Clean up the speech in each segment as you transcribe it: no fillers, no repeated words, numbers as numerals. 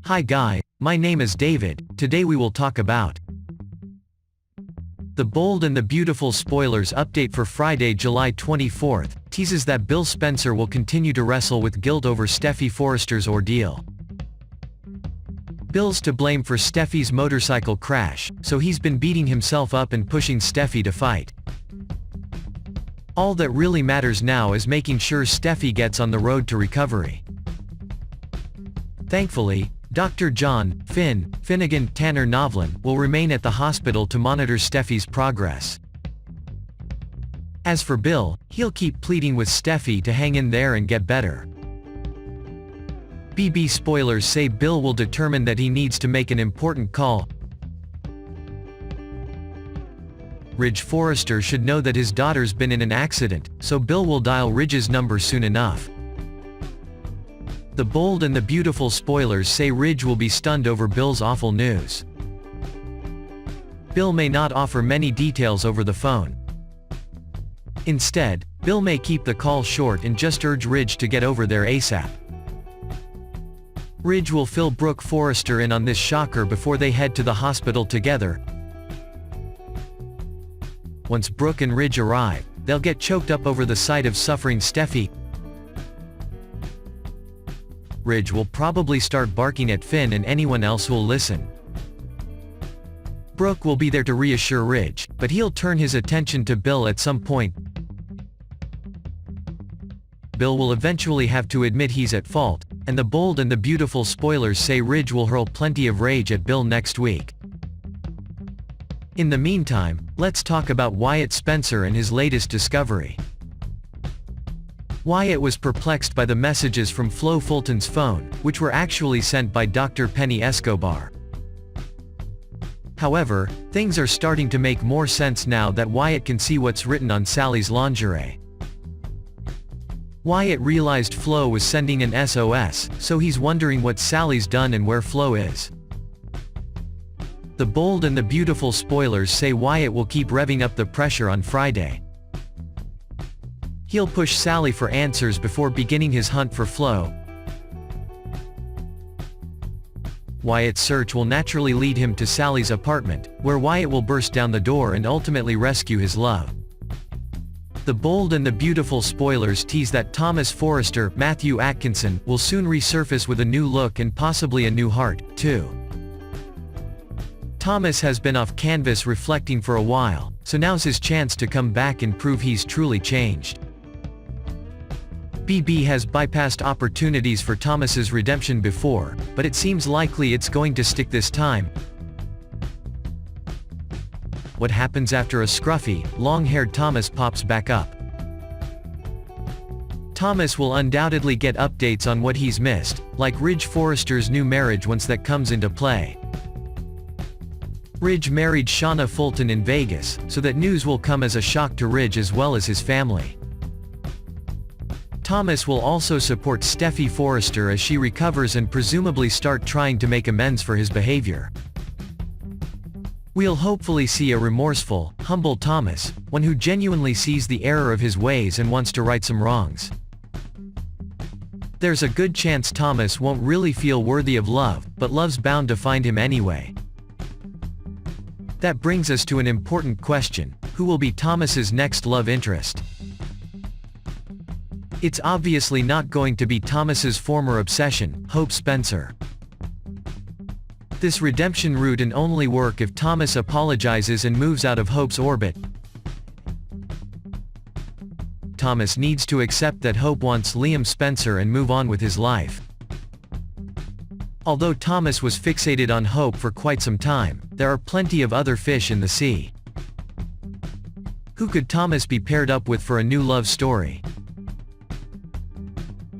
Hi guy, my name is David. Today we will talk about The Bold and the Beautiful spoilers update for Friday, July 24th, teases that Bill Spencer will continue to wrestle with guilt over Steffy Forrester's ordeal. Bill's to blame for Steffi's motorcycle crash, so he's been beating himself up and pushing Steffi to fight. All that really matters now is making sure Steffi gets on the road to recovery. Thankfully, Dr. John Finnegan Tanner Novlin will remain at the hospital to monitor Steffi's progress. As for Bill, he'll keep pleading with Steffi to hang in there and get better. BB spoilers say Bill will determine that he needs to make an important call. Ridge Forrester should know that his daughter's been in an accident, so Bill will dial Ridge's number soon enough. The Bold and the Beautiful spoilers say Ridge will be stunned over Bill's awful news. Bill may not offer many details over the phone. Instead, Bill may keep the call short and just urge Ridge to get over there ASAP. Ridge will fill Brooke Forrester in on this shocker before they head to the hospital together. Once Brooke and Ridge arrive, they'll get choked up over the sight of suffering Steffi. Ridge will probably start barking at Finn and anyone else who'll listen. Brooke will be there to reassure Ridge, but he'll turn his attention to Bill at some point. Bill will eventually have to admit he's at fault, and the Bold and the Beautiful spoilers say Ridge will hurl plenty of rage at Bill next week. In the meantime, let's talk about Wyatt Spencer and his latest discovery. Wyatt was perplexed by the messages from Flo Fulton's phone, which were actually sent by Dr. Penny Escobar. However, things are starting to make more sense now that Wyatt can see what's written on Sally's lingerie. Wyatt realized Flo was sending an SOS, so he's wondering what Sally's done and where Flo is. The Bold and the Beautiful spoilers say Wyatt will keep revving up the pressure on Friday. He'll push Sally for answers before beginning his hunt for Flo. Wyatt's search will naturally lead him to Sally's apartment, where Wyatt will burst down the door and ultimately rescue his love. The Bold and the Beautiful spoilers tease that Thomas Forrester, Matthew Atkinson, will soon resurface with a new look and possibly a new heart, too. Thomas has been off canvas reflecting for a while, so now's his chance to come back and prove he's truly changed. BB has bypassed opportunities for Thomas's redemption before, but it seems likely it's going to stick this time. What happens after a scruffy, long-haired Thomas pops back up? Thomas will undoubtedly get updates on what he's missed, like Ridge Forrester's new marriage once that comes into play. Ridge married Shauna Fulton in Vegas, so that news will come as a shock to Ridge as well as his family. Thomas will also support Steffi Forrester as she recovers and presumably start trying to make amends for his behavior. We'll hopefully see a remorseful, humble Thomas, one who genuinely sees the error of his ways and wants to right some wrongs. There's a good chance Thomas won't really feel worthy of love, but love's bound to find him anyway. That brings us to an important question: who will be Thomas's next love interest? It's obviously not going to be Thomas's former obsession, Hope Spencer. This redemption route can only work if Thomas apologizes and moves out of Hope's orbit. Thomas needs to accept that Hope wants Liam Spencer and move on with his life. Although Thomas was fixated on Hope for quite some time, there are plenty of other fish in the sea. Who could Thomas be paired up with for a new love story?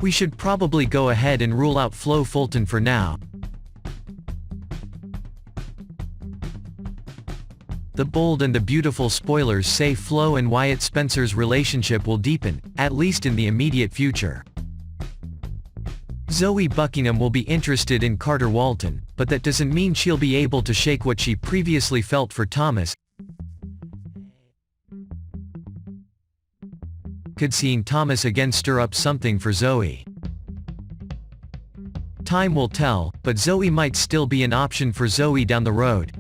We should probably go ahead and rule out Flo Fulton for now. The Bold and the Beautiful spoilers say Flo and Wyatt Spencer's relationship will deepen, at least in the immediate future. Zoe Buckingham will be interested in Carter Walton, but that doesn't mean she'll be able to shake what she previously felt for Thomas. Could seeing Thomas again stir up something for Zoe? Time will tell, but Zoe might still be an option for Zoe down the road.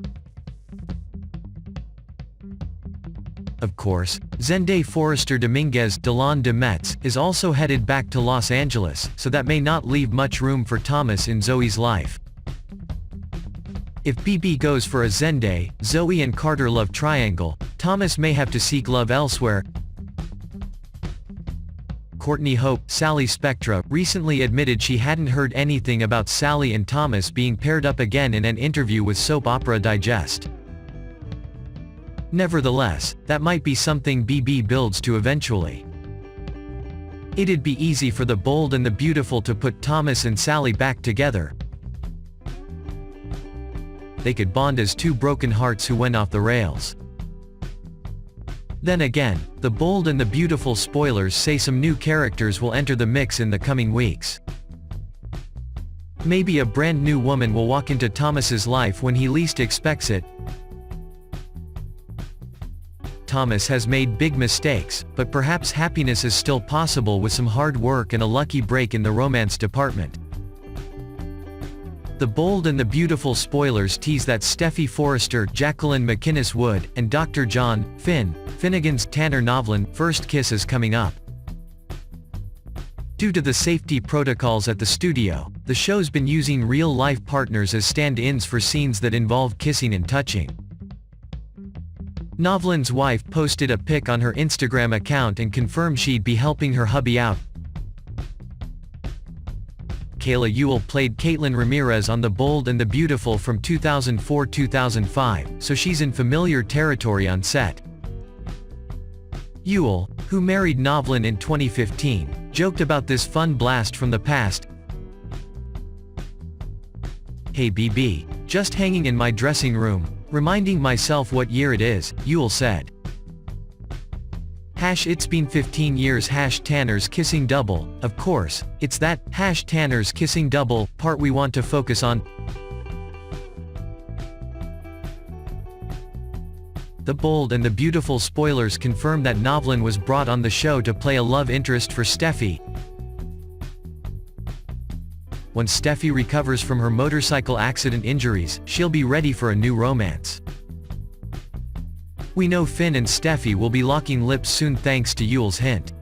Of course, Zende Forrester Dominguez Delon de Metz is also headed back to Los Angeles, so that may not leave much room for Thomas in Zoe's life. If BB goes for a Zende, Zoe and Carter love triangle, Thomas may have to seek love elsewhere. Courtney Hope, Sally Spectra, recently admitted she hadn't heard anything about Sally and Thomas being paired up again in an interview with Soap Opera Digest. Nevertheless, that might be something BB builds to eventually. It'd be easy for the bold and the beautiful to put Thomas and Sally back together. They could bond as two broken hearts who went off the rails. Then again, the bold and the beautiful spoilers say some new characters will enter the mix in the coming weeks. Maybe a brand new woman will walk into Thomas's life when he least expects it. Thomas has made big mistakes, but perhaps happiness is still possible with some hard work and a lucky break in the romance department. The bold and the beautiful spoilers tease that Steffy Forrester, Jacqueline MacInnes Wood, and Dr. John Finnegan's Tanner Novlan first kiss is coming up. Due to the safety protocols at the studio, the show's been using real-life partners as stand-ins for scenes that involve kissing and touching. Novlan's wife posted a pic on her Instagram account and confirmed she'd be helping her hubby out. Kayla Ewell played Caitlin Ramirez on The Bold and the Beautiful from 2004-2005, so she's in familiar territory on set. Ewell, who married Novlan in 2015, joked about this fun blast from the past. "Hey BB, just hanging in my dressing room, reminding myself what year it is," Ewell said. It's been 15 years Tanner's kissing double, of course, it's that Tanner's kissing double part we want to focus on. The Bold and the Beautiful spoilers confirm that Novlan was brought on the show to play a love interest for Steffy. Once Steffy recovers from her motorcycle accident injuries, she'll be ready for a new romance. We know Finn and Steffy will be locking lips soon thanks to Ewell's hint.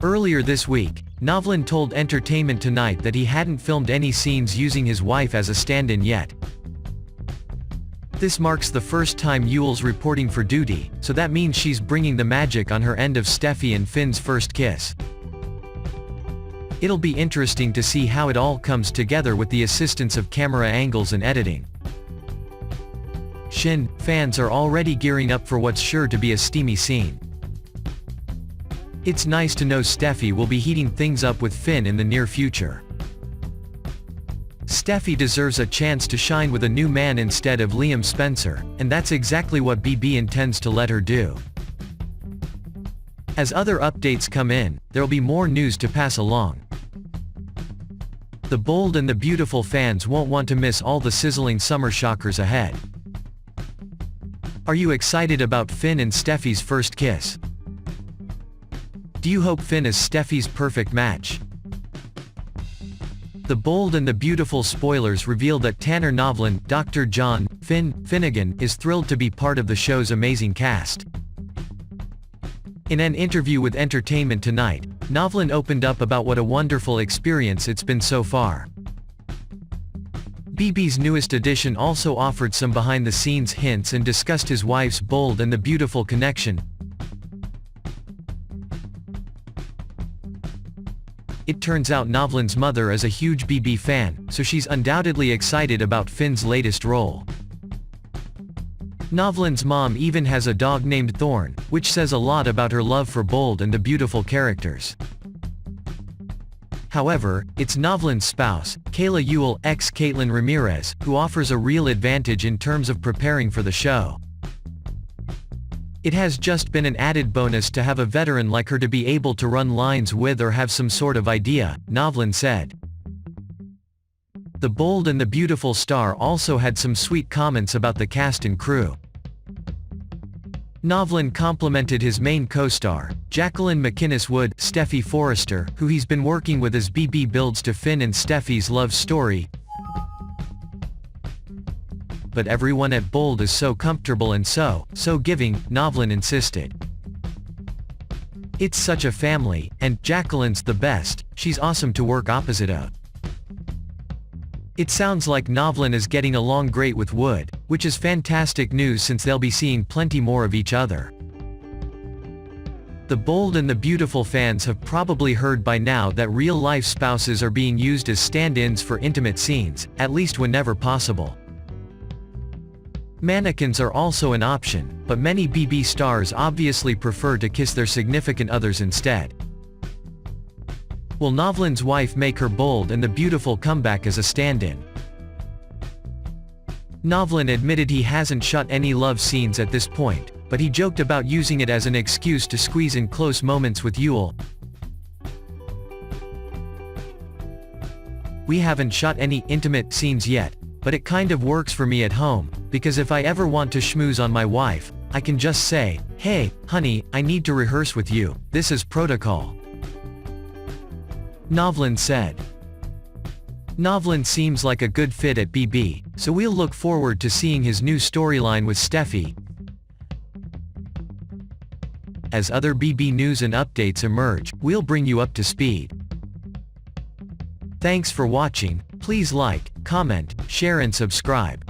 Earlier this week, Novlan told Entertainment Tonight that he hadn't filmed any scenes using his wife as a stand-in yet. This marks the first time Ewell's reporting for duty, so that means she's bringing the magic on her end of Steffy and Finn's first kiss. It'll be interesting to see how it all comes together with the assistance of camera angles and editing. Fans are already gearing up for what's sure to be a steamy scene. It's nice to know Steffy will be heating things up with Finn in the near future. Steffy deserves a chance to shine with a new man instead of Liam Spencer, and that's exactly what BB intends to let her do. As other updates come in, there'll be more news to pass along. The Bold and the Beautiful fans won't want to miss all the sizzling summer shockers ahead. Are you excited about Finn and Steffy's first kiss? Do you hope Finn is Steffy's perfect match? The Bold and the Beautiful spoilers reveal that Tanner Novlan, Dr. John Finnegan, is thrilled to be part of the show's amazing cast. In an interview with Entertainment Tonight, Novlan opened up about what a wonderful experience it's been so far. BB's newest edition also offered some behind-the-scenes hints and discussed his wife's Bold and the Beautiful connection. It turns out Novlan's mother is a huge BB fan, so she's undoubtedly excited about Finn's latest role. Novlan's mom even has a dog named Thorn, which says a lot about her love for Bold and the Beautiful characters. However, it's Novlan's spouse, Kayla Ewell ex-Caitlin Ramirez, who offers a real advantage in terms of preparing for the show. It has just been an added bonus to have a veteran like her to be able to run lines with or have some sort of idea, Novlan said. The Bold and the Beautiful star also had some sweet comments about the cast and crew. Novlan complimented his main co-star, Jacqueline MacInnes Wood, Steffy Forrester, who he's been working with as BB builds to Finn and Steffi's love story. But everyone at Bold is so comfortable and so giving, Novlan insisted. It's such a family, and Jacqueline's the best, she's awesome to work opposite of. It sounds like Novlan is getting along great with Wood, which is fantastic news since they'll be seeing plenty more of each other. The Bold and the Beautiful fans have probably heard by now that real-life spouses are being used as stand-ins for intimate scenes, at least whenever possible. Mannequins are also an option, but many BB stars obviously prefer to kiss their significant others instead. Will Novlan's wife make her Bold and the Beautiful come back as a stand-in? Novlan admitted he hasn't shot any love scenes at this point, but he joked about using it as an excuse to squeeze in close moments with Yul. We haven't shot any intimate scenes yet, but it kind of works for me at home, because if I ever want to schmooze on my wife, I can just say, "Hey, honey, I need to rehearse with you, this is protocol," Novlan said. Novlan seems like a good fit at BB, so we'll look forward to seeing his new storyline with Steffi. As other BB news and updates emerge, we'll bring you up to speed. Thanks for watching, please like, comment, share and subscribe.